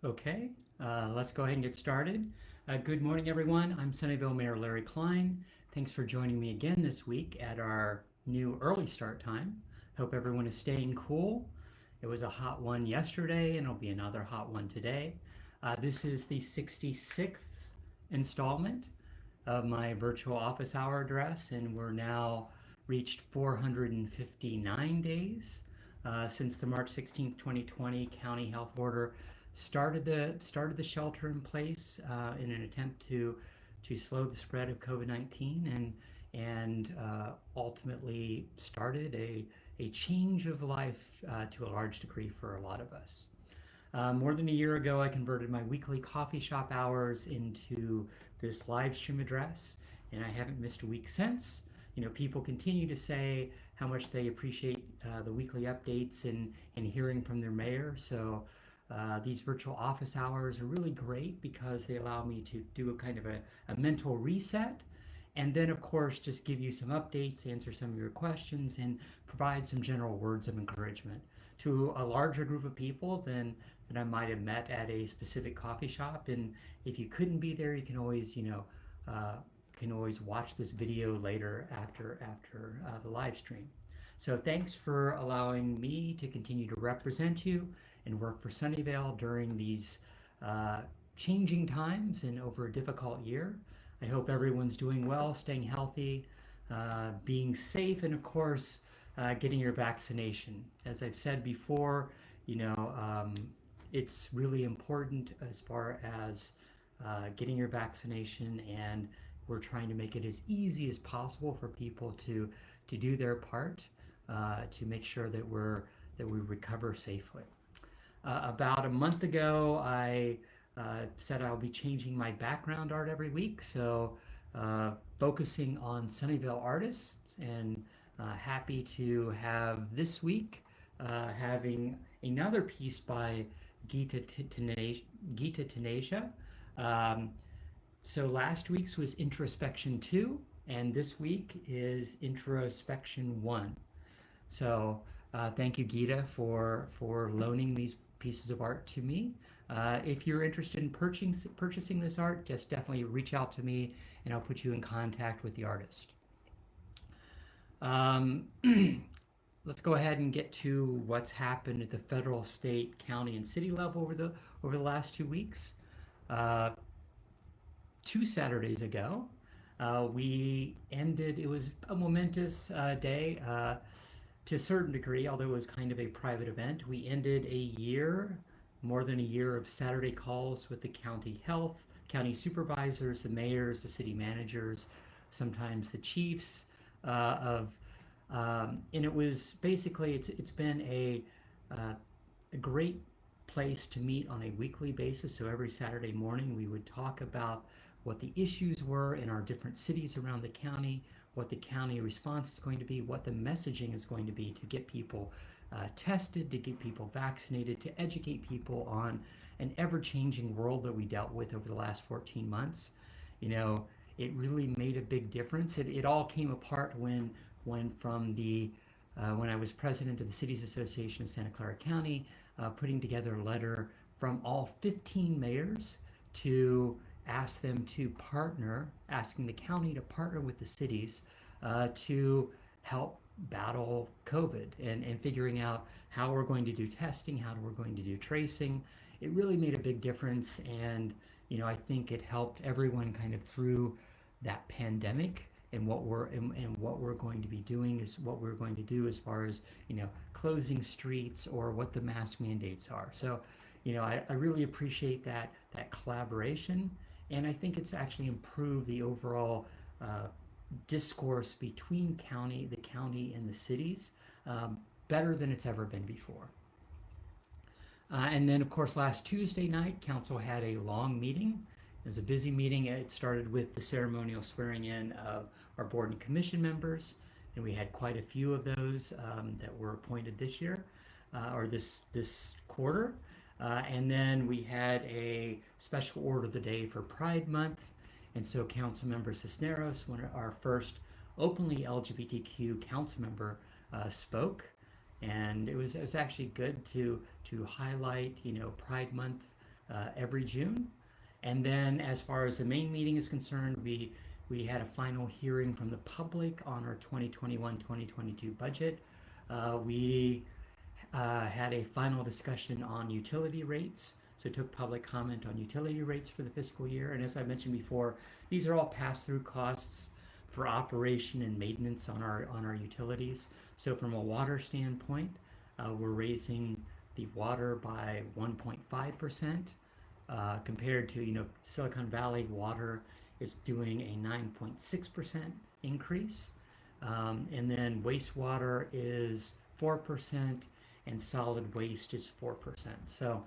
Okay, let's go ahead and get started. Good morning, everyone. I'm Sunnyvale Mayor Larry Klein. Thanks for joining me again this week at our new early start time. Hope everyone is staying cool. It was a hot one yesterday, and it'll be another hot one today. This is the 66th installment of my virtual office hour address, and we're now reached 459 days since the March 16th, 2020 county health order started the shelter in place in an attempt to slow the spread of COVID-19 and ultimately started a change of life to a large degree for a lot of us. More than a year ago, I converted my weekly coffee shop hours into this live stream address, and I haven't missed a week since. People continue to say how much they appreciate the weekly updates and hearing from their mayor. So these virtual office hours are really great because they allow me to do a kind of a mental reset, and then of course just give you some updates, answer some of your questions, and provide some general words of encouragement to a larger group of people than I might have met at a specific coffee shop. And if you couldn't be there, you can always watch this video later after the live stream. So thanks for allowing me to continue to represent you and work for Sunnyvale during these uh, changing times and over a difficult year. I hope everyone's doing well, staying healthy, being safe, and of course, getting your vaccination. As I've said before, you know, um, it's really important as far as getting your vaccination, and we're trying to make it as easy as possible for people to do their part to make sure that we recover safely. About a month ago, I said I'll be changing my background art every week, so focusing on Sunnyvale artists, and happy to have this week having another piece by Geeta Taneja. Um, so last week's was Introspection 2, and this week is Introspection 1. So thank you, Geeta, for loaning these pieces of art to me. If you're interested in purchasing this art, just definitely reach out to me, and I'll put you in contact with the artist. Um, let's go ahead and get to what's happened at the federal, state, county, and city level over the last 2 weeks. Uh, 2 Saturdays ago, we ended. It was a momentous day. To a certain degree, although it was kind of a private event, we ended more than a year of Saturday calls with the county health, county supervisors, the mayors, the city managers, sometimes the chiefs and it was basically it's been a great place to meet on a weekly basis. So every Saturday morning we would talk about what the issues were in our different cities around the county, what the county response is going to be, what the messaging is going to be to get people tested, to get people vaccinated, to educate people on an ever-changing world that we dealt with over the last 14 months. You know, it really made a big difference. It all came apart when I was president of the Cities Association of Santa Clara County, putting together a letter from all 15 mayors to ask them to partner, asking the county to partner with the cities to help battle COVID, and figuring out how we're going to do testing, how we're going to do tracing. It really made a big difference, and I think it helped everyone kind of through that pandemic. And what we're going to be doing is what we're going to do as far as closing streets or what the mask mandates are. So I really appreciate that collaboration, and I think it's actually improved the overall discourse between the county and the cities better than it's ever been before. And then, of course, last Tuesday night, council had a long meeting. It was a busy meeting. It started with the ceremonial swearing in of our board and commission members, and we had quite a few of those that were appointed this year or this quarter. And then we had a special order of the day for Pride Month, and so Councilmember Cisneros, our first openly LGBTQ council member, spoke, and it was actually good to highlight Pride Month every June. And then as far as the main meeting is concerned, we had a final hearing from the public on our 2021-2022 budget. We had a final discussion on utility rates. So took public comment on utility rates for the fiscal year. And as I mentioned before, these are all pass-through costs for operation and maintenance on our utilities. So from a water standpoint, we're raising the water by 1.5%, compared to, Silicon Valley water is doing a 9.6% increase. And then wastewater is 4%, and solid waste is 4%. So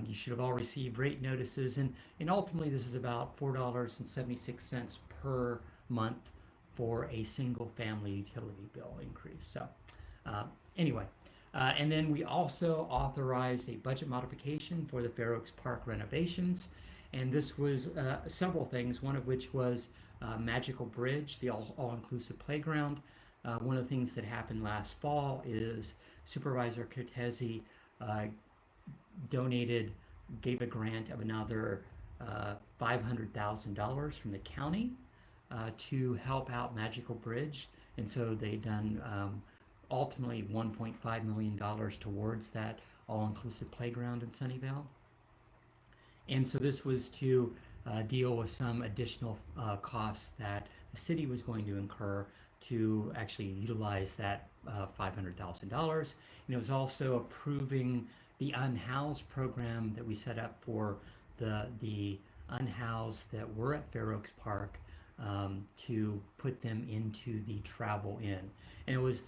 you should have all received rate notices, and ultimately this is about $4.76 per month for a single family utility bill increase. So anyway, and then we also authorized a budget modification for the Fair Oaks Park renovations, and this was several things, one of which was Magical Bridge, the all-inclusive playground. One of the things that happened last fall is Supervisor Cortese gave a grant of another $500,000 from the county to help out Magical Bridge, and so they done ultimately $1.5 million towards that all-inclusive playground in Sunnyvale. And so this was to deal with some additional costs that the city was going to incur to actually utilize that $500,000. And it was also approving the unhoused program that we set up for the unhoused that were at Fair Oaks Park, to put them into the travel in. And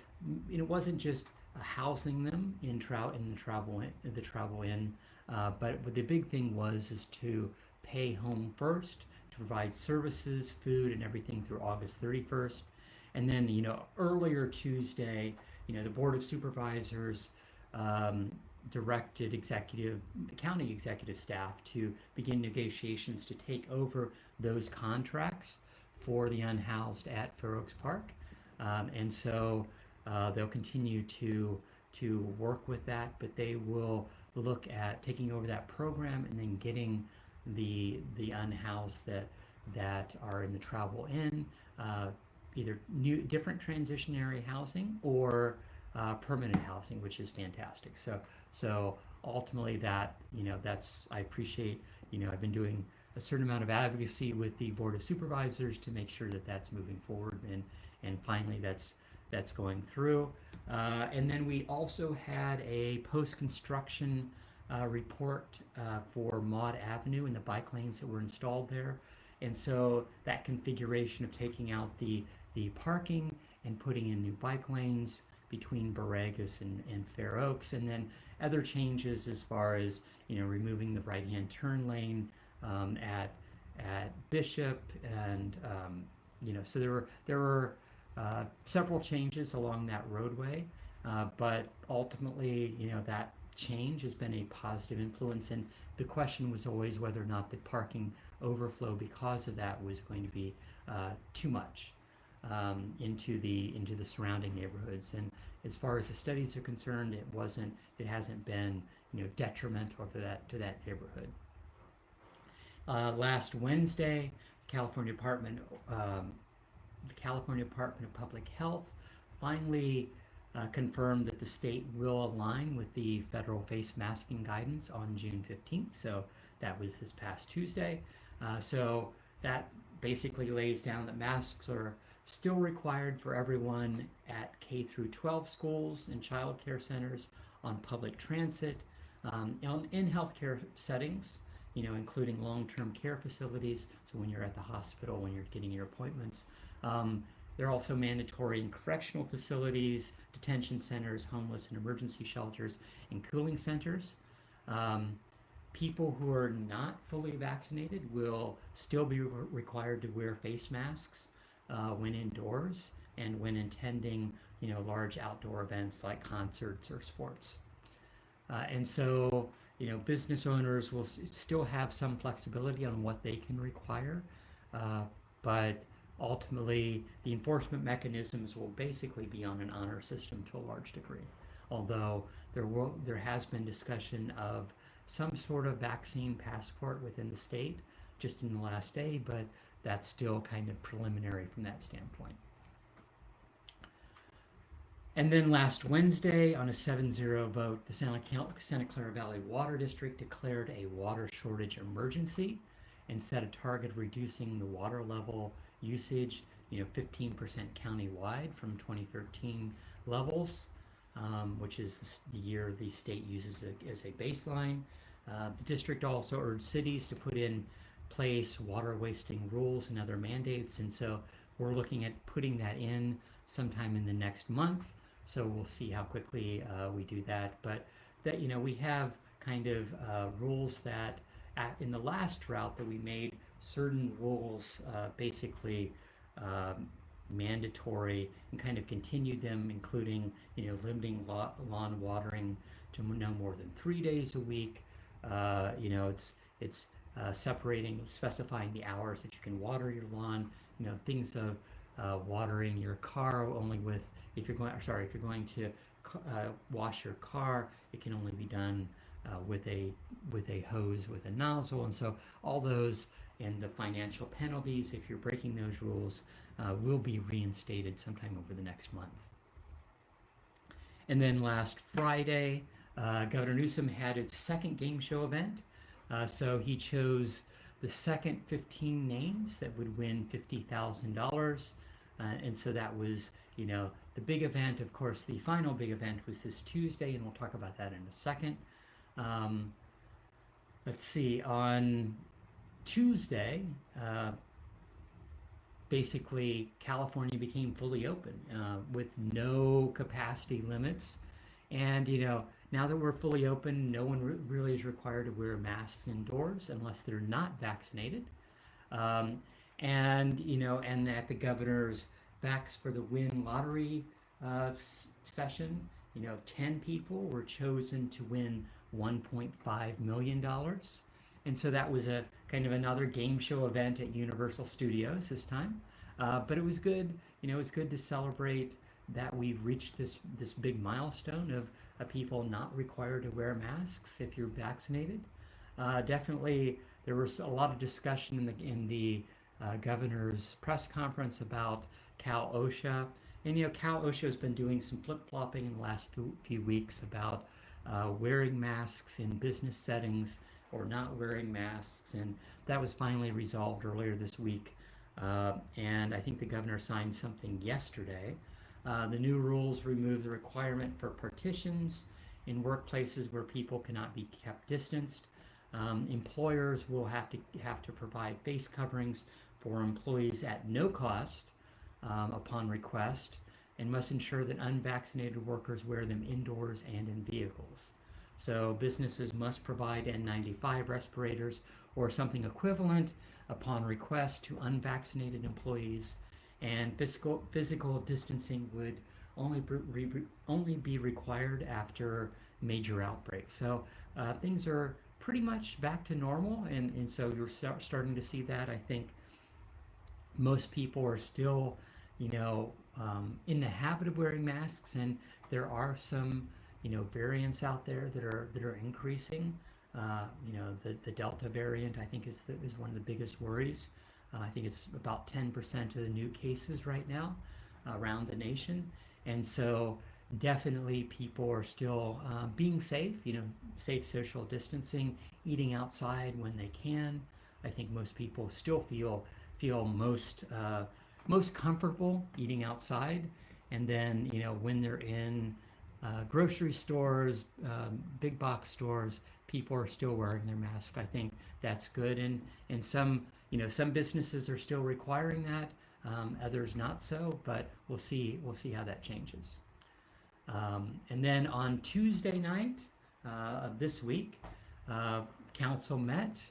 it wasn't just housing them in the travel in, but the big thing is to pay home first, to provide services, food, and everything through August 31st. And then, earlier Tuesday, the Board of Supervisors directed county executive staff to begin negotiations to take over those contracts for the unhoused at Fair Oaks Park. And so they'll continue to work with that, but they will look at taking over that program and then getting the unhoused that are in the travel in, either different transitionary housing or permanent housing, which is fantastic. So ultimately I appreciate, I've been doing a certain amount of advocacy with the Board of Supervisors to make sure that that's moving forward, and finally that's going through. And then we also had a post-construction report for Maud Avenue and the bike lanes that were installed there. And so that configuration of taking out the parking and putting in new bike lanes between Borregas and Fair Oaks, and then other changes as far as removing the right-hand turn lane at Bishop, and so there were several changes along that roadway, but ultimately that change has been a positive influence, and the question was always whether or not the parking overflow because of that was going to be too much into the surrounding neighborhoods. And as far as the studies are concerned, it hasn't been detrimental to that neighborhood. Last Wednesday, the California Department of Public Health finally confirmed that the state will align with the federal face masking guidance on June 15th. So that was this past Tuesday. So that basically lays down that masks are still required for everyone at K through 12 schools and child care centers, on public transit, in healthcare settings, including long-term care facilities. So when you're at the hospital, when you're getting your appointments. They're also mandatory in correctional facilities, detention centers, homeless and emergency shelters, and cooling centers. People who are not fully vaccinated will still be required to wear face masks when indoors and when attending, large outdoor events like concerts or sports. And so, business owners will still have some flexibility on what they can require, but ultimately the enforcement mechanisms will basically be on an honor system to a large degree. Although there has been discussion of some sort of vaccine passport within the state just in the last day, but that's still kind of preliminary from that standpoint. And then last Wednesday, on a 7-0 vote, the Santa Clara Valley Water District declared a water shortage emergency and set a target of reducing the water level usage, 15% countywide from 2013 levels, which is the year the state uses as a baseline. The district also urged cities to put in place water wasting rules and other mandates, and so we're looking at putting that in sometime in the next month. So we'll see how quickly we do that. But that we have kind of rules that in the last route that we made, certain rules basically mandatory and kind of continued them, including limiting lawn watering to no more than 3 days a week. It's specifying the hours that you can water your lawn. Things of watering your car only with, if you're going to wash your car, it can only be done with a hose with a nozzle, and so all those and the financial penalties if you're breaking those rules will be reinstated sometime over the next month. And then last Friday, Governor Newsom had its second game show event. So he chose the second 15 names that would win $50,000. And so that was, the big event. Of course, the final big event was this Tuesday, and we'll talk about that in a second. Let's see, on Tuesday, basically California became fully open with no capacity limits. And, now that we're fully open, no one really is required to wear masks indoors unless they're not vaccinated. And at the governor's Vax for the Win lottery session, 10 people were chosen to win $1.5 million. And so that was a kind of another game show event at Universal Studios this time. But it was good. It was good to celebrate that we've reached this big milestone of people not required to wear masks if you're vaccinated. Definitely, there was a lot of discussion in the governor's press conference about Cal OSHA. And Cal OSHA has been doing some flip-flopping in the last few weeks about wearing masks in business settings or not wearing masks, and that was finally resolved earlier this week. And I think the governor signed something yesterday. The new rules remove the requirement for partitions in workplaces where people cannot be kept distanced. Employers will have to provide face coverings for employees at no cost upon request, and must ensure that unvaccinated workers wear them indoors and in vehicles. So businesses must provide N95 respirators or something equivalent upon request to unvaccinated employees, and physical distancing would only be required after major outbreaks. So things are pretty much back to normal, and so you're starting to see that. I think most people are still, in the habit of wearing masks, and there are some, variants out there that are increasing. The Delta variant, I think, is one of the biggest worries. I think it's about 10% of the new cases right now around the nation, and so definitely people are still being safe. Safe social distancing, eating outside when they can. I think most people still feel most comfortable eating outside, and then when they're in grocery stores, big box stores, people are still wearing their mask. I think that's good, and some businesses are still requiring that, others not so, but we'll see how that changes. And then on Tuesday night of this week, council met,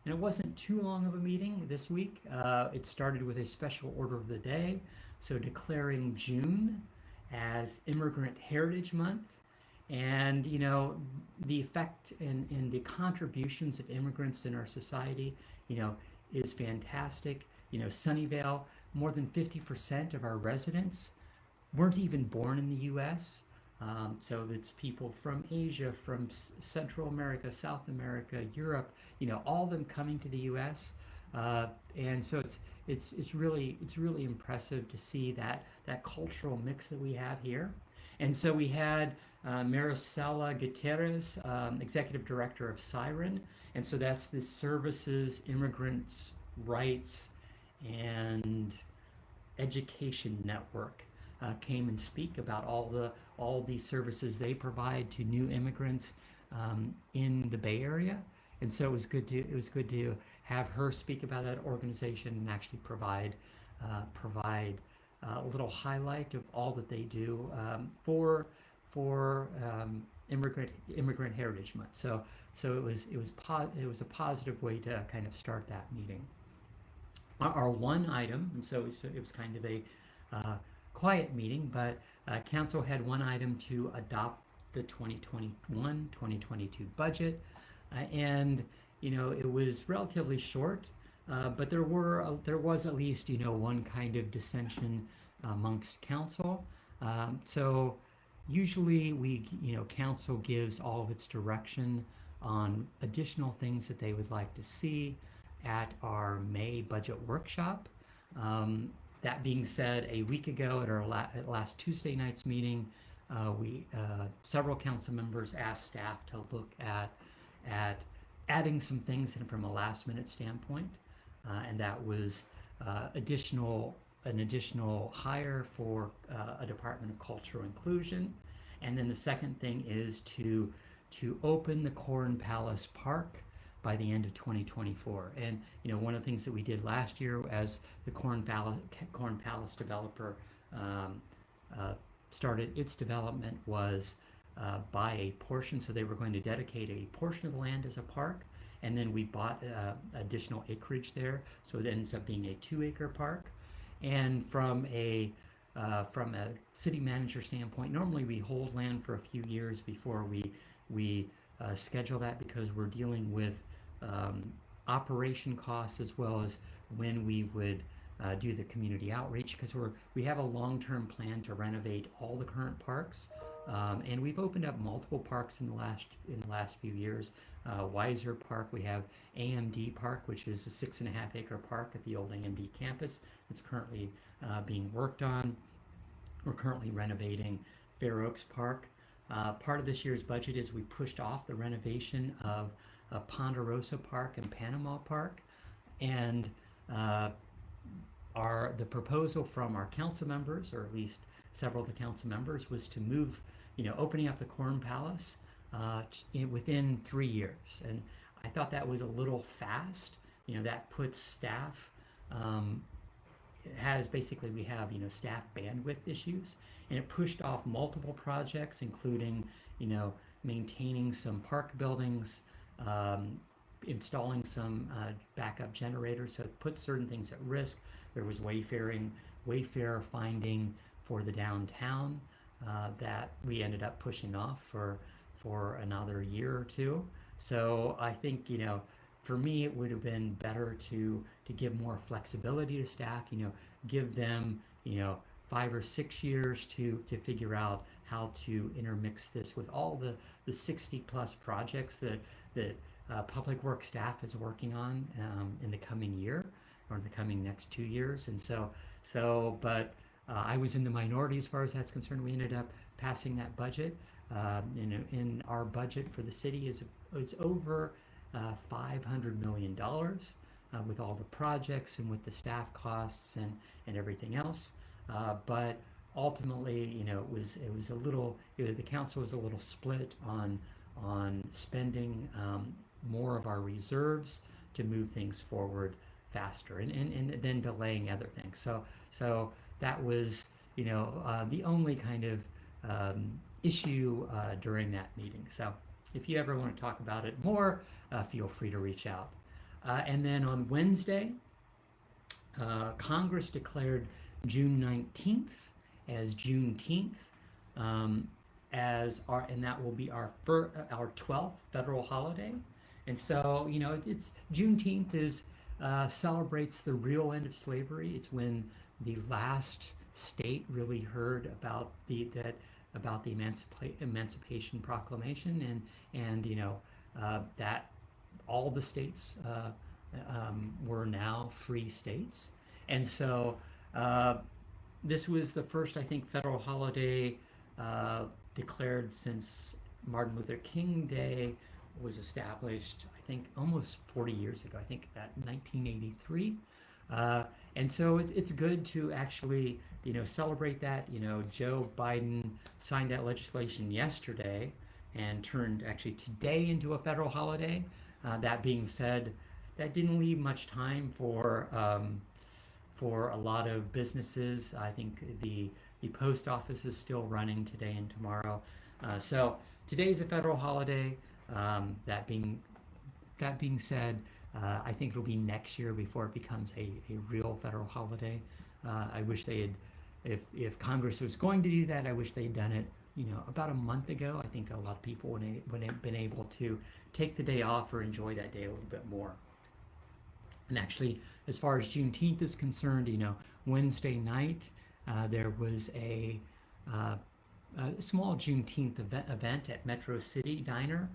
and it wasn't too long of a meeting this week. It started with a special order of the day, so declaring June as Immigrant Heritage Month, and the effect and the contributions of immigrants in our society, is fantastic. Sunnyvale, more than 50% of our residents weren't even born in the U.S. So it's people from Asia, from Central America, South America, Europe, all of them coming to the U.S. And so it's really impressive to see that cultural mix that we have here. And so we had Maricela Gutierrez, Executive Director of Siren, and so that's the Services, Immigrants, Rights, and Education Network. Came and speak about all the services they provide to new immigrants in the Bay Area, and so it was good to have her speak about that organization and actually provide a little highlight of all that they do for Immigrant Heritage Month. So it was a positive way to kind of start that meeting. Our one item, and so it was kind of a quiet meeting, but council had one item to adopt the 2021-2022 budget, and it was relatively short, but there was at least one kind of dissension amongst council. So usually council gives all of its direction on additional things that they would like to see at our May budget workshop. That being said, a week ago at our last Tuesday night's meeting, several council members asked staff to look at adding some things in from a last minute standpoint, and that was an additional hire for a Department of Cultural Inclusion. And then the second thing is to open the Corn Palace Park by the end of 2024. And one of the things that we did last year as the Corn Palace developer started its development was buy a portion. So they were going to dedicate a portion of the land as a park, and then we bought additional acreage there, so it ends up being a 2-acre park. And from a city manager standpoint, normally we hold land for a few years before we schedule that, because we're dealing with operation costs as well as when we would do the community outreach, because we have a long-term plan to renovate all the current parks, and we've opened up multiple parks in the last few years. Weiser Park, we have AMD Park, which is a 6.5-acre park at the old AMD campus. It's currently being worked on. We're currently renovating Fair Oaks Park. Part of this year's budget is we pushed off the renovation of Ponderosa Park and Panama Park, and the proposal from our council members, or at least several of the council members, was to move, opening up the Corn Palace within 3 years. And I thought that was a little fast. That puts staff, we have staff bandwidth issues, and it pushed off multiple projects, including maintaining some park buildings, installing some backup generators, so it puts certain things at risk. There was wayfarer finding for the downtown that we ended up pushing off for another year or two. So I think for me it would have been better to give more flexibility to staff, give them 5 or 6 years to figure out how to intermix this with all the 60 plus projects that Public Works staff is working on in the coming year, or the coming next 2 years. And but I was in the minority as far as that's concerned. We ended up passing that budget. In our budget for the city is over $500 million with all the projects and with the staff costs and everything else. But ultimately, it was a little. The council was a little split on spending more of our reserves to move things forward faster, and then delaying other things. So that was the only kind of issue during that meeting. So if you ever want to talk about it more, feel free to reach out. And then on Wednesday, Congress declared June 19th as Juneteenth, and that will be our 12th federal holiday. And so it's Juneteenth celebrates the real end of slavery. It's when the last state really heard about about the Emancipation Proclamation, and that all the states were now free states. And so this was the first, I think, federal holiday declared since Martin Luther King Day was established, I think, almost 40 years ago. I think that 1983. And so it's good to actually, celebrate that. Joe Biden signed that legislation yesterday and turned actually today into a federal holiday. That being said, that didn't leave much time for a lot of businesses. I think the post office is still running today and tomorrow. So today is a federal holiday. That being said, I think it'll be next year before it becomes a real federal holiday. I wish they had, if Congress was going to do that, I wish they'd done it, about a month ago. I think a lot of people would have been able to take the day off or enjoy that day a little bit more. And actually, as far as Juneteenth is concerned, Wednesday night there was a small Juneteenth event at Metro City Diner,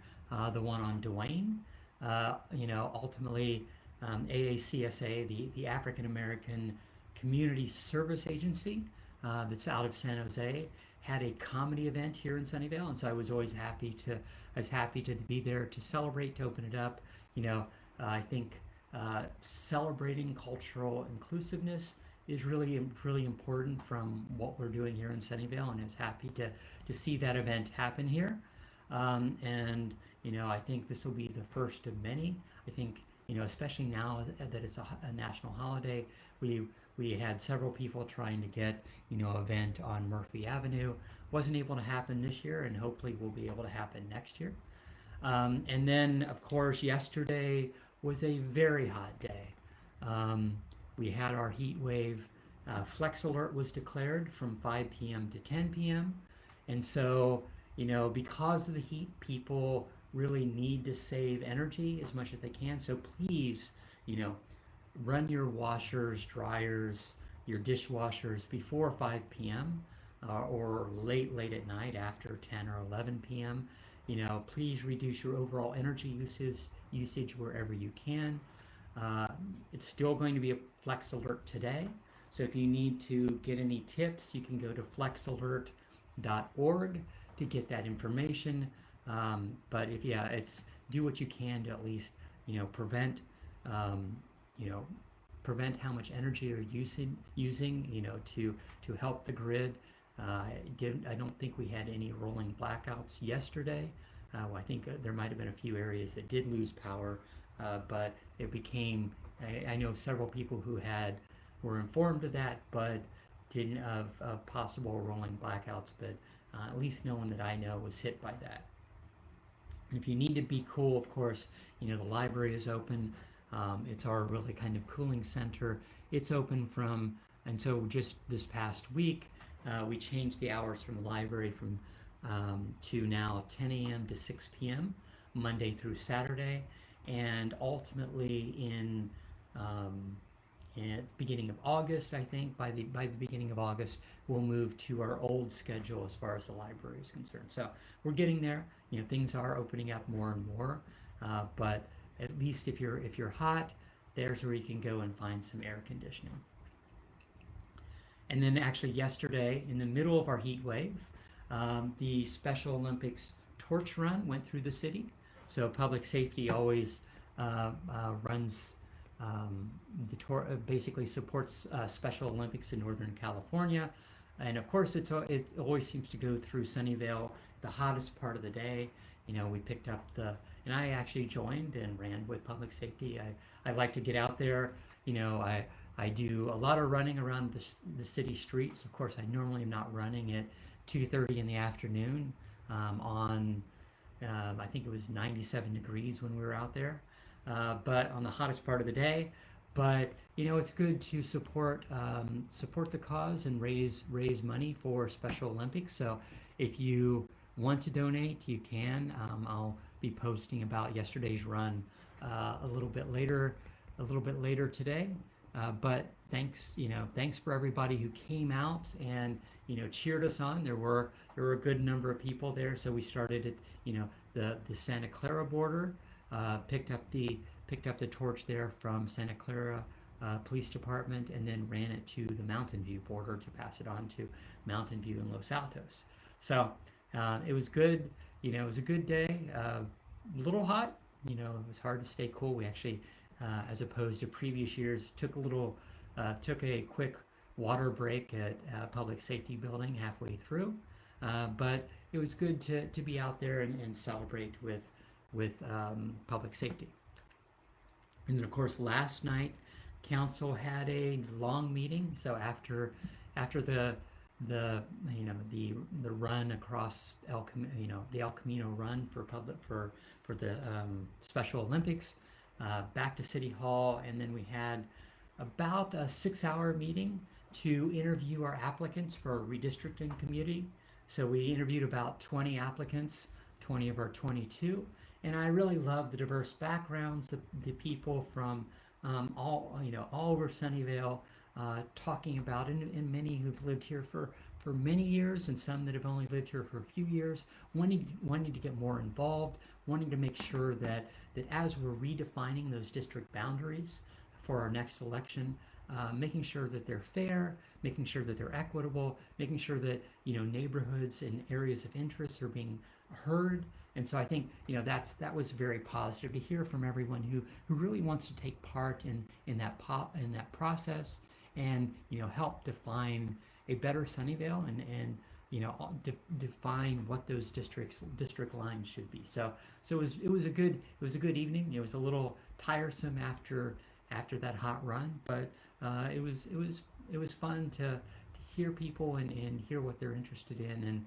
the one on Duane. Ultimately, AACSA, the African American Community Service Agency, that's out of San Jose, had a comedy event here in Sunnyvale, and so I was always happy to be there to celebrate, to open it up. I think celebrating cultural inclusiveness is really important from what we're doing here in Sunnyvale, and I was happy to see that event happen here. And I think this will be the first of many. I think especially now that it's a national holiday, we had several people trying to get an event on Murphy Avenue. Wasn't able to happen this year, and hopefully will be able to happen next year. And then of course yesterday was a very hot day. We had our heat wave. Flex alert was declared from 5 p.m. to 10 p.m. And so, because of the heat, people really need to save energy as much as they can. So please, run your washers, dryers, your dishwashers before 5 p.m. Or late at night after 10 or 11 p.m. Please reduce your overall energy usage wherever you can. It's still going to be a Flex alert today. So if you need to get any tips, you can go to flexalert.org to get that information. But it's do what you can to at least prevent how much energy you're using to help the grid. I don't think we had any rolling blackouts yesterday. I think there might have been a few areas that did lose power, but it became. I know several people who were informed of that, but didn't of possible rolling blackouts. But at least no one that I know was hit by that. And if you need to be cool, of course, the library is open. It's our really kind of cooling center. It's open and so just this past week, we changed the hours from the library to now 10 a.m. to 6 p.m. Monday through Saturday, and ultimately at the beginning of August, I think by the beginning of August, we'll move to our old schedule as far as the library is concerned. So we're getting there. Things are opening up more and more, but at least if you're hot, there's where you can go and find some air conditioning. And then actually yesterday, in the middle of our heat wave, the Special Olympics torch run went through the city. So public safety always runs basically supports Special Olympics in Northern California. And of course, it always seems to go through Sunnyvale, the hottest part of the day. We picked up and I actually joined and ran with public safety. I like to get out there. I do a lot of running around the city streets. Of course, I normally am not running at 2:30 in the afternoon I think it was 97 degrees when we were out there, but on the hottest part of the day. But it's good to support the cause and raise money for Special Olympics. So if you want to donate, you can. I'll be posting about yesterday's run a little bit later today. But thanks, thanks for everybody who came out and, cheered us on. There were a good number of people there, so we started at, the Santa Clara border, picked up the torch there from Santa Clara Police Department, and then ran it to the Mountain View border to pass it on to Mountain View and Los Altos. So it was good. It was a good day. A little hot. It was hard to stay cool. We actually, as opposed to previous years, took a quick water break at public safety building halfway through. But it was good to be out there and celebrate with public safety. And then, of course, last night, council had a long meeting. So after the run across the El Camino run for the Special Olympics, back to City Hall, and then we had about a 6-hour meeting to interview our applicants for redistricting community. So we interviewed about 20 applicants, 20 of our 22, and I really love the diverse backgrounds, the people from all over Sunnyvale, talking about, and many who've lived here for many years, and some that have only lived here for a few years, wanting to get more involved, wanting to make sure that as we're redefining those district boundaries for our next election, making sure that they're fair, making sure that they're equitable, making sure that neighborhoods and areas of interest are being heard. And so I think that was very positive to hear from everyone who really wants to take part in that process, and help define a better Sunnyvale, and define what those district lines should be. So it was a good evening. It was a little tiresome after that hot run, but it was fun to hear people and hear what they're interested in, and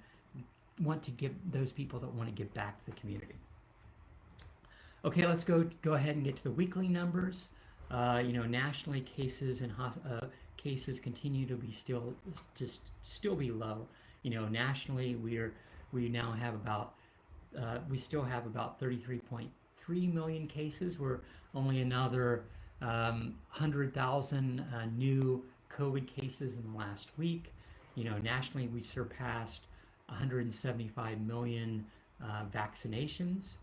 want to give those people that want to give back to the community. Okay, let's go ahead and get to the weekly numbers. Nationally, cases and cases continue to be still be low. Nationally, we now have about we still have about 33.3 million cases. We're only another 100,000 new COVID cases in the last week. Nationally, we surpassed 175 million vaccinations,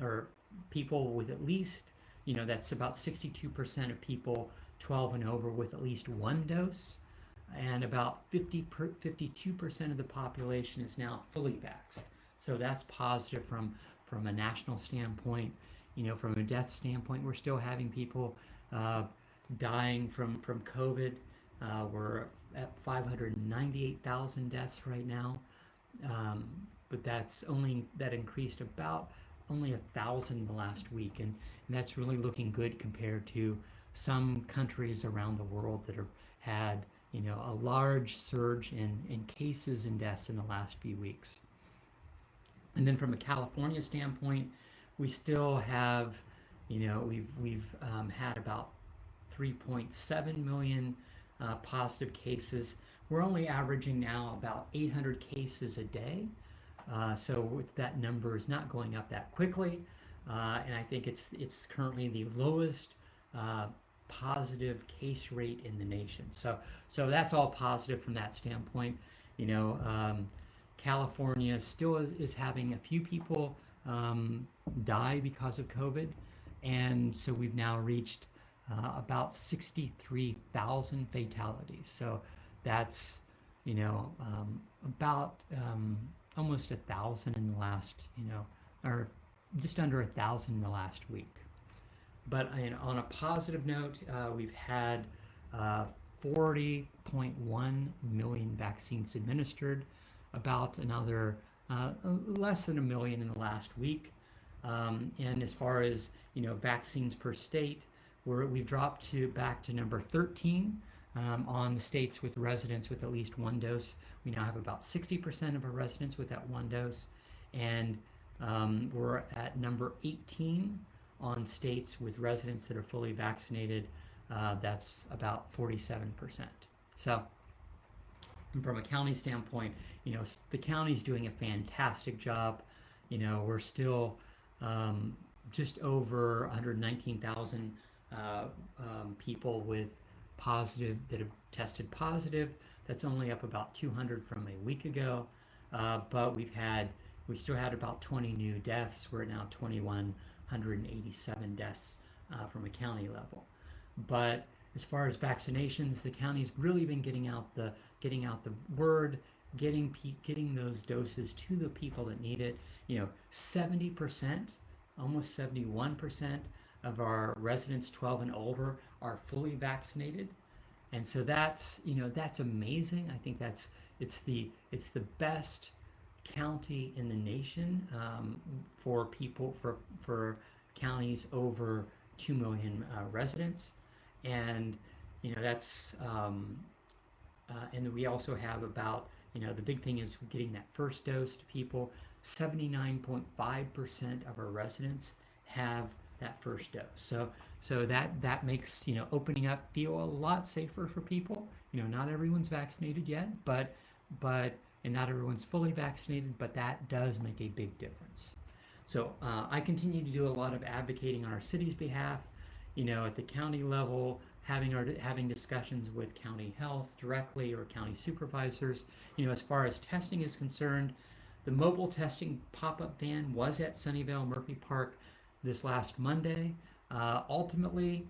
or people with at least, that's about 62% of people 12 and over with at least one dose, and about 52% of the population is now fully vaxxed. So that's positive from a national standpoint. From a death standpoint, we're still having people dying from COVID. We're at 598,000 deaths right now, but that increased about only 1,000 in the last week, and that's really looking good compared to some countries around the world that have had a large surge in cases and deaths in the last few weeks. And then from a California standpoint, we still have we've had about 3.7 million positive cases. We're only averaging now about 800 cases a day, so that number is not going up that quickly, and I think it's currently the lowest positive case rate in the nation. So that's all positive from that standpoint. California still is having a few people die because of COVID, and so we've now reached about 63,000 fatalities. So that's about almost 1,000 in the last or just under 1,000 in the last week. But on a positive note, we've had 40.1 million vaccines administered, about another less than 1 million in the last week. And as far as vaccines per state, we've dropped back to number 13 on the states with residents with at least one dose. We now have about 60% of our residents with that one dose, and we're at number 18 on states with residents that are fully vaccinated. That's about 47%. So from a county standpoint, the county's doing a fantastic job. We're still just over 119,000 people with that have tested positive. That's only up about 200 from a week ago, but we still had about 20 new deaths. We're at now 2,187 deaths from a county level. But as far as vaccinations, the county's really been getting out the word, getting those doses to the people that need it. 70%, almost 71% of our residents 12 and older are fully vaccinated, and so that's amazing. I think it's the best county in the nation for counties over 2 million residents, and that's and we also have about the big thing is getting that first dose to people. 79.5% of our residents have that first dose. So that makes opening up feel a lot safer for people. Not everyone's vaccinated yet, but and not everyone's fully vaccinated, but that does make a big difference. So I continue to do a lot of advocating on our city's behalf. At the county level, having discussions with county health directly or county supervisors. As far as testing is concerned, the mobile testing pop-up van was at Sunnyvale Murphy Park this last Monday. Ultimately,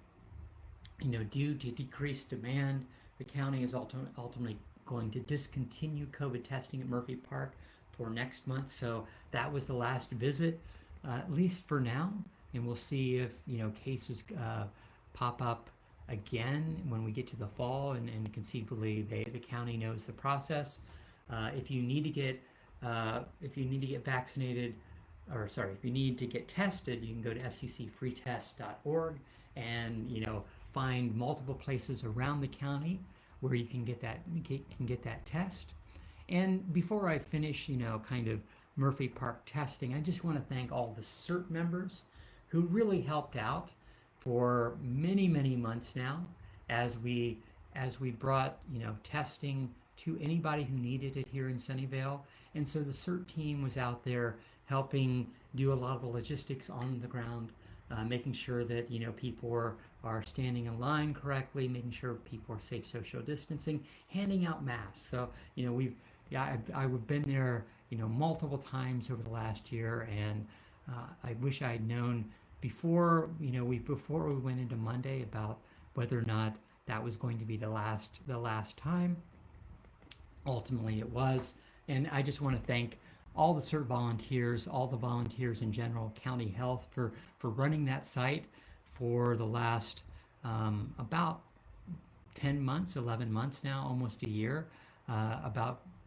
due to decreased demand, the county is ultimately going to discontinue COVID testing at Murphy Park for next month. So that was the last visit, at least for now. And we'll see if cases pop up again when we get to the fall, and conceivably the county knows the process. If you need to get vaccinated, or sorry, if you need to get tested, you can go to sccfreetest.org and find multiple places around the county where you can get that test. And before I finish, kind of Murphy Park testing, I just want to thank all the CERT members who really helped out for many months now as we brought testing to anybody who needed it here in Sunnyvale. And so the CERT team was out there helping do a lot of the logistics on the ground, making sure that people are standing in line correctly, making sure people are safe social distancing, handing out masks. So I've been there multiple times over the last year, and I wish I had known before we went into Monday about whether or not that was going to be the last time. Ultimately it was, and I just want to thank all the CERT volunteers, all the volunteers in general, county health for running that site for the last about 10 months, 11 months now, almost a year,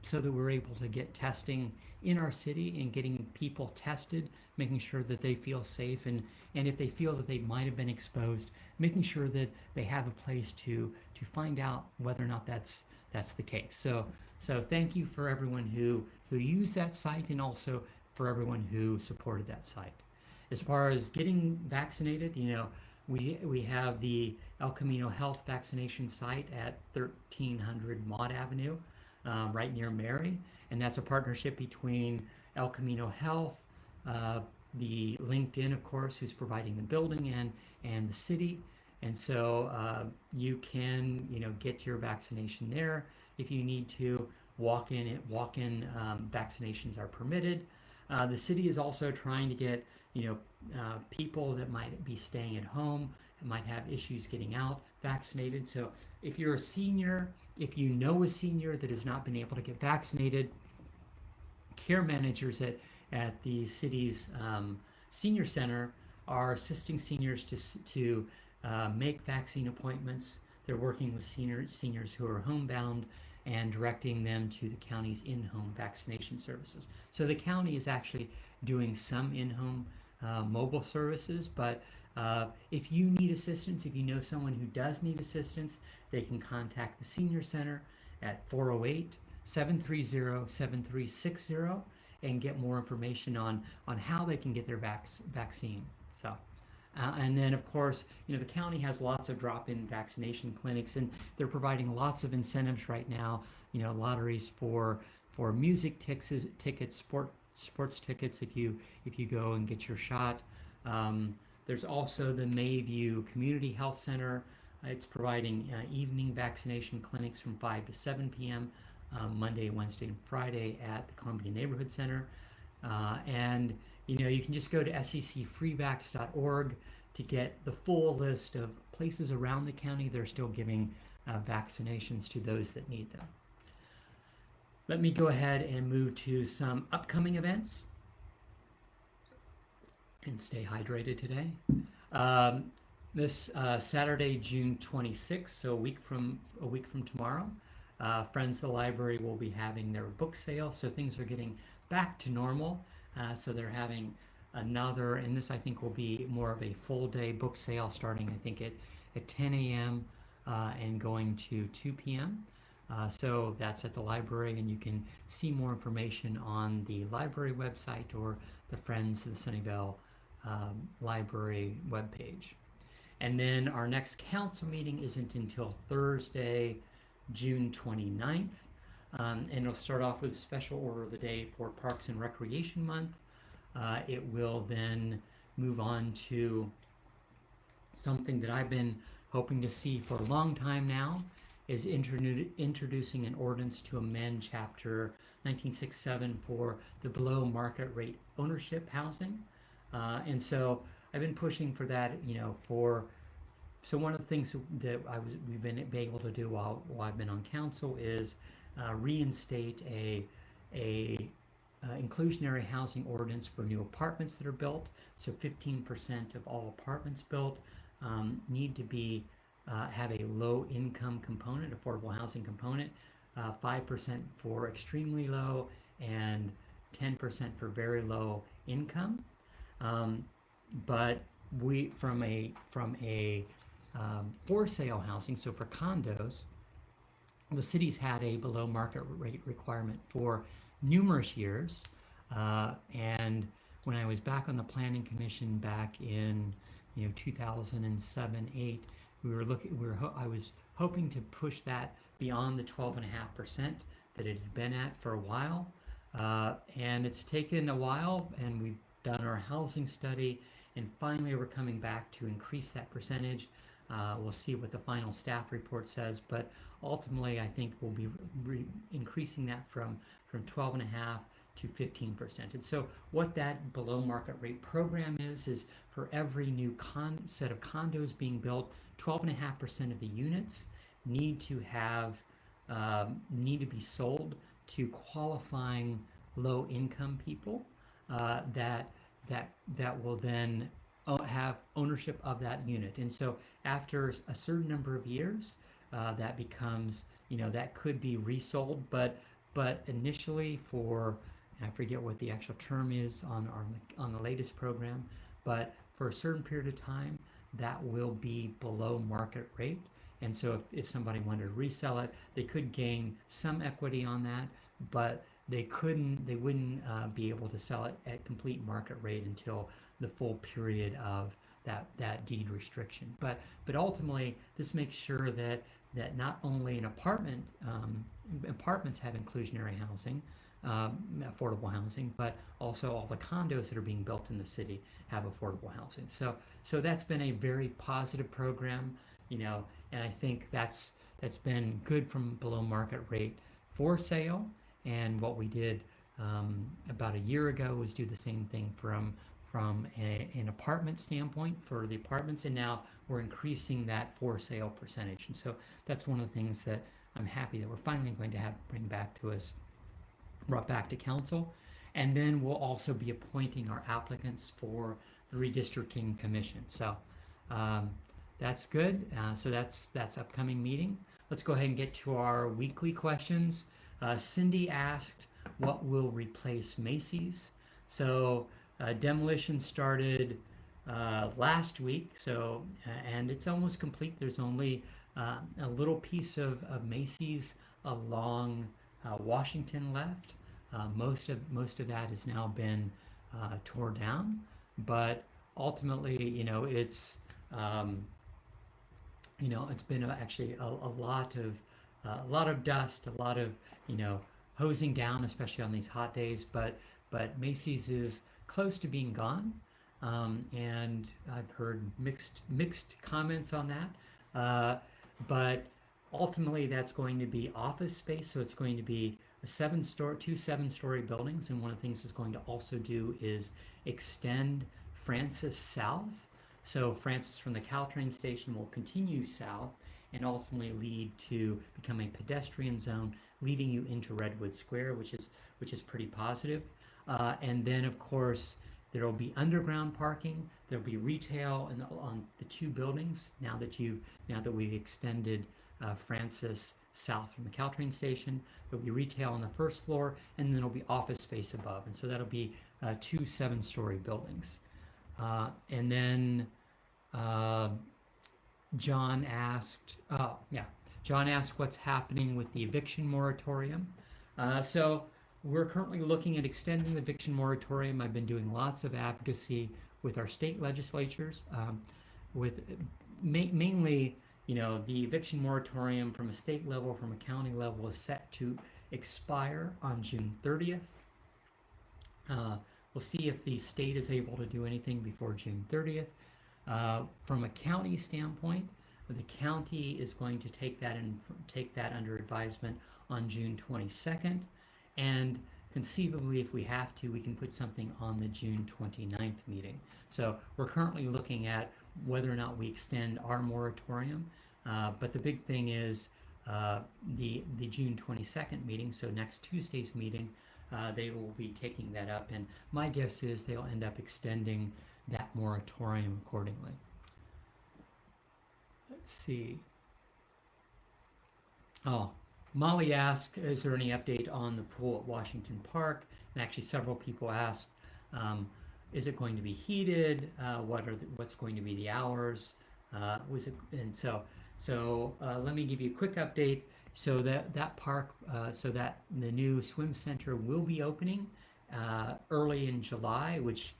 so that we're able to get testing in our city and getting people tested, making sure that they feel safe, and if they feel that they might have been exposed, making sure that they have a place to find out whether or not that's the case. So thank you for everyone who used that site, and also for everyone who supported that site. As far as getting vaccinated, we have the El Camino Health vaccination site at 1300 Maud Avenue, right near Mary, and that's a partnership between El Camino Health, the LinkedIn, of course, who's providing the building, and the city. And so you can get your vaccination there. If you need to walk-in vaccinations are permitted. The city is also trying to get people that might be staying at home and might have issues getting out vaccinated. So if you're a senior, if you know a senior that has not been able to get vaccinated, care managers at the city's senior center are assisting seniors to make vaccine appointments. They're working with seniors who are homebound and directing them to the county's in-home vaccination services. So the county is actually doing some in-home mobile services, but if you need assistance, if you know someone who does need assistance, they can contact the senior center at 408-730-7360 and get more information on how they can get their vaccine. So. And then, of course, the county has lots of drop-in vaccination clinics, and they're providing lots of incentives right now. Lotteries for music tickets, sports tickets if you go and get your shot. There's also the Mayview Community Health Center It's providing evening vaccination clinics from 5 to 7 p.m. Monday, Wednesday, and Friday at the Columbia Neighborhood Center. And you can just go to secfreevax.org to get the full list of places around the county that are still giving vaccinations to those that need them. Let me go ahead and move to some upcoming events and stay hydrated today. This Saturday, June 26th, so a week from tomorrow, Friends of the Library will be having their book sale. So things are getting back to normal. So they're having another, and this I think will be more of a full day book sale starting I think at 10 a.m. And going to 2 p.m. So that's at the library, and you can see more information on the library website or the Friends of the Sunnyvale Library webpage. And then our next council meeting isn't until Thursday, June 29th. And it'll start off with a special order of the day for Parks and Recreation Month. It will then move on to something that I've been hoping to see for a long time now, is introducing an ordinance to amend Chapter 1967 for the below market rate ownership housing. And so I've been pushing for that, so one of the things that we've been able to do while I've been on council is reinstate a inclusionary housing ordinance for new apartments that are built. So 15% of all apartments built need to be have a low income component, affordable housing component, 5% for extremely low, and 10% for very low income. But we from a for sale housing, so for condos, the city's had a below market rate requirement for numerous years. And when I was back on the Planning Commission back in 2007-8, I was hoping to push that beyond the 12.5% that it had been at for a while. And it's taken a while, and we've done our housing study, and finally we're coming back to increase that percentage. We'll see what the final staff report says, but ultimately I think we'll be increasing that from 12.5 to 15%. And so what that below market rate program is for every new set of condos being built, 12.5% of the units need to be sold to qualifying low income people that will then have ownership of that unit. And so after a certain number of years, that becomes, that could be resold, but initially I forget what the actual term is on the latest program, but for a certain period of time, that will be below market rate. And so if somebody wanted to resell it, they could gain some equity on that, but they wouldn't be able to sell it at complete market rate until the full period of that deed restriction. But ultimately, this makes sure that not only apartments have inclusionary housing, affordable housing, but also all the condos that are being built in the city have affordable housing. So that's been a very positive program, and I think that's been good from below market rate for sale. And what we did about a year ago was do the same thing from an apartment standpoint for the apartments, and now we're increasing that for sale percentage. And so that's one of the things that I'm happy that we're finally going to brought back to council. And then we'll also be appointing our applicants for the redistricting commission. So that's good. So that's upcoming meeting. Let's go ahead and get to our weekly questions. Cindy asked, what will replace Macy's? So demolition started last week, so and it's almost complete. There's only a little piece of Macy's along Washington left. Most of that has now been torn down, but ultimately, it's been actually a lot of dust, a lot of hosing down, especially on these hot days. But Macy's is close to being gone, and I've heard mixed comments on that. But ultimately, that's going to be office space, so it's going to be two 7-story buildings. And one of the things it's going to also do is extend Francis south. So Francis from the Caltrain station will continue south and ultimately lead to become a pedestrian zone, leading you into Redwood Square, which is pretty positive. And then, of course, there will be underground parking. There'll be retail on the two buildings. Now that we've extended Francis south from the Caltrain station, there'll be retail on the first floor, and then there'll be office space above. And so that'll be two 7-story buildings. And then John asked, what's happening with the eviction moratorium. So we're currently looking at extending the eviction moratorium. I've been doing lots of advocacy with our state legislatures, with mainly, the eviction moratorium from a state level, from a county level, is set to expire on June 30th. We'll see if the state is able to do anything before June 30th. From a county standpoint, the county is going to take that under advisement on June 22nd, and conceivably, if we have to, we can put something on the June 29th meeting. So we're currently looking at whether or not we extend our moratorium, but the big thing is the June 22nd meeting, so next Tuesday's meeting, they will be taking that up, and my guess is they'll end up extending that moratorium accordingly. Let's see. Oh, Molly asked, is there any update on the pool at Washington Park? And actually several people asked, is it going to be heated? What's going to be the hours? Let me give you a quick update. So that park, that the new swim center will be opening early in July, which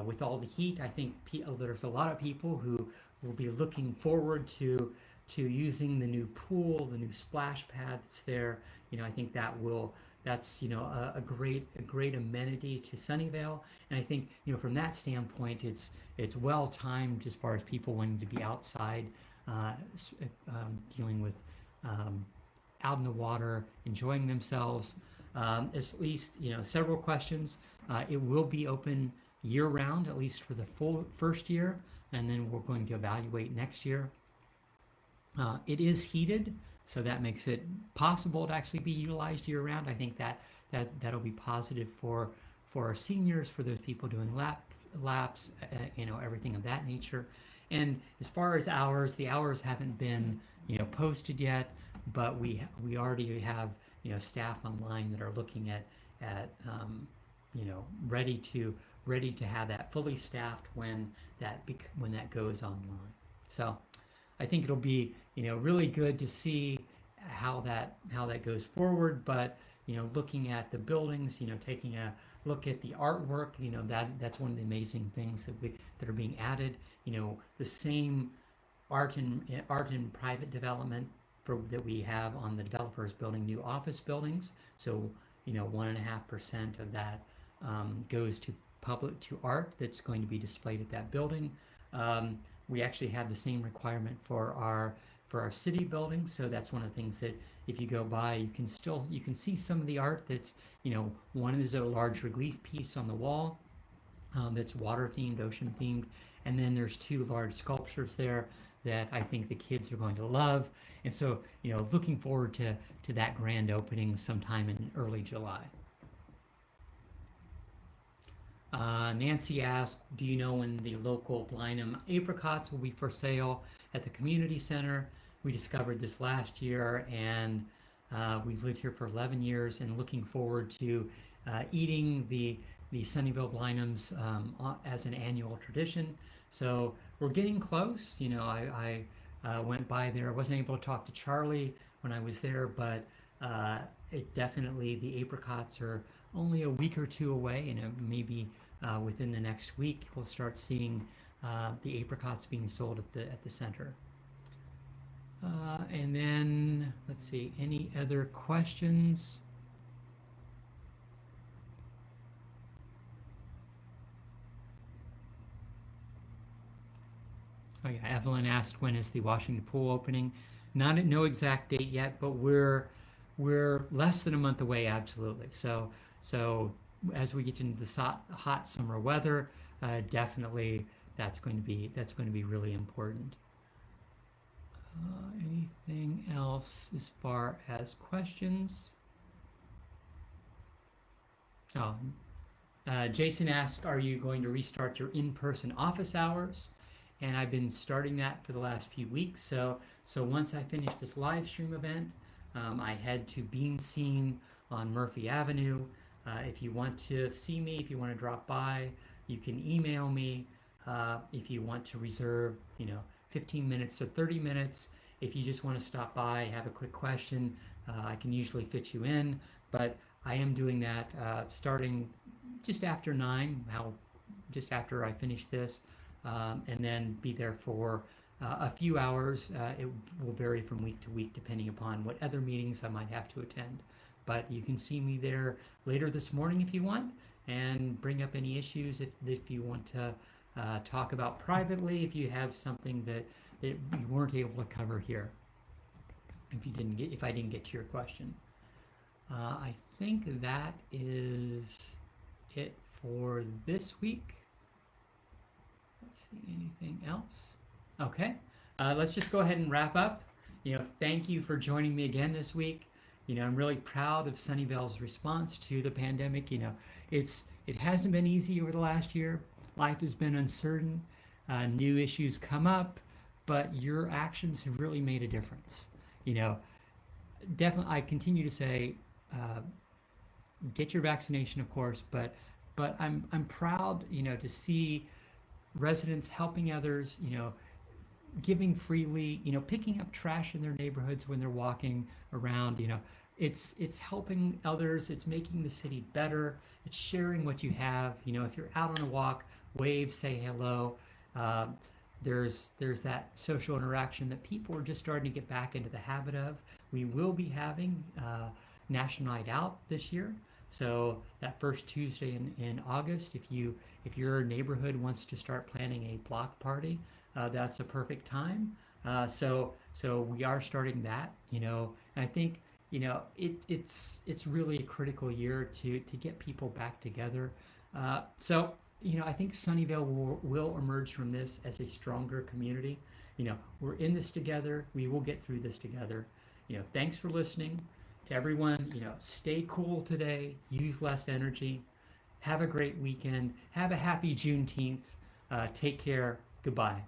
with all the heat, I think there's a lot of people who will be looking forward to using the new pool, the new splash pad that's there. I think that's a great amenity to Sunnyvale, and I think from that standpoint, it's well timed as far as people wanting to be outside, dealing with out in the water, enjoying themselves. At least several questions. It will be open year-round, at least for the full first year, and then we're going to evaluate next year. It is heated, so that makes it possible to actually be utilized year-round. I think that'll be positive for our seniors, for those people doing laps, everything of that nature. And as far as hours, the hours haven't been posted yet, but we already have staff online that are looking at ready to have that fully staffed when that goes online. So I think it'll be really good to see how that goes forward. But looking at the buildings, taking a look at the artwork, that's one of the amazing things that are being added. The same art and private development that we have on the developers building new office buildings. So 1.5% of that goes to art that's going to be displayed at that building. We actually have the same requirement for our city buildings, so that's one of the things that if you go by, you can see some of the art that's one is a large relief piece on the wall that's water themed, ocean themed, and then there's two large sculptures there that I think the kids are going to love. And so looking forward to that grand opening sometime in early July. Nancy asked, do you know when the local Blinum apricots will be for sale at the community center? We discovered this last year, and we've lived here for 11 years and looking forward to eating the Sunnyvale Blinums as an annual tradition. So we're getting close. I went by there. I wasn't able to talk to Charlie when I was there, but it definitely, the apricots are only a week or two away, and maybe within the next week we'll start seeing the apricots being sold at the center. And then let's see, any other questions? Oh yeah, Evelyn asked when is the Washington Pool opening? Not at no exact date yet, but we're less than a month away. Absolutely. So as we get into the hot summer weather, definitely that's going to be really important. Anything else as far as questions? Oh, Jason asked, "Are you going to restart your in-person office hours?" And I've been starting that for the last few weeks. So once I finish this live stream event, I head to Bean Scene on Murphy Avenue. If you want to see me, if you want to drop by, you can email me. If you want to reserve, 15 minutes or 30 minutes. If you just want to stop by, have a quick question, I can usually fit you in. But I am doing that starting just after 9, just after I finish this, and then be there for a few hours. It will vary from week to week depending upon what other meetings I might have to attend. But you can see me there later this morning if you want, and bring up any issues if you want to talk about privately, if you have something that you weren't able to cover here. If I didn't get to your question. I think that is it for this week. Let's see, anything else? Okay, let's just go ahead and wrap up. Thank you for joining me again this week. I'm really proud of Sunnyvale's response to the pandemic. It hasn't been easy over the last year. Life has been uncertain. New issues come up, but your actions have really made a difference. Definitely, I continue to say, get your vaccination, of course, but I'm proud, to see residents helping others, giving freely, picking up trash in their neighborhoods when they're walking around. It's helping others. It's making the city better. It's sharing what you have. If you're out on a walk, wave, say hello. There's that social interaction that people are just starting to get back into the habit of. We will be having National Night Out this year. So that first Tuesday in August, if your neighborhood wants to start planning a block party, that's a perfect time. So we are starting that, and I think it's really a critical year to get people back together. So I think Sunnyvale will emerge from this as a stronger community. We're in this together. We will get through this together. Thanks for listening. To everyone, stay cool today. Use less energy. Have a great weekend. Have a happy Juneteenth. Take care. Goodbye.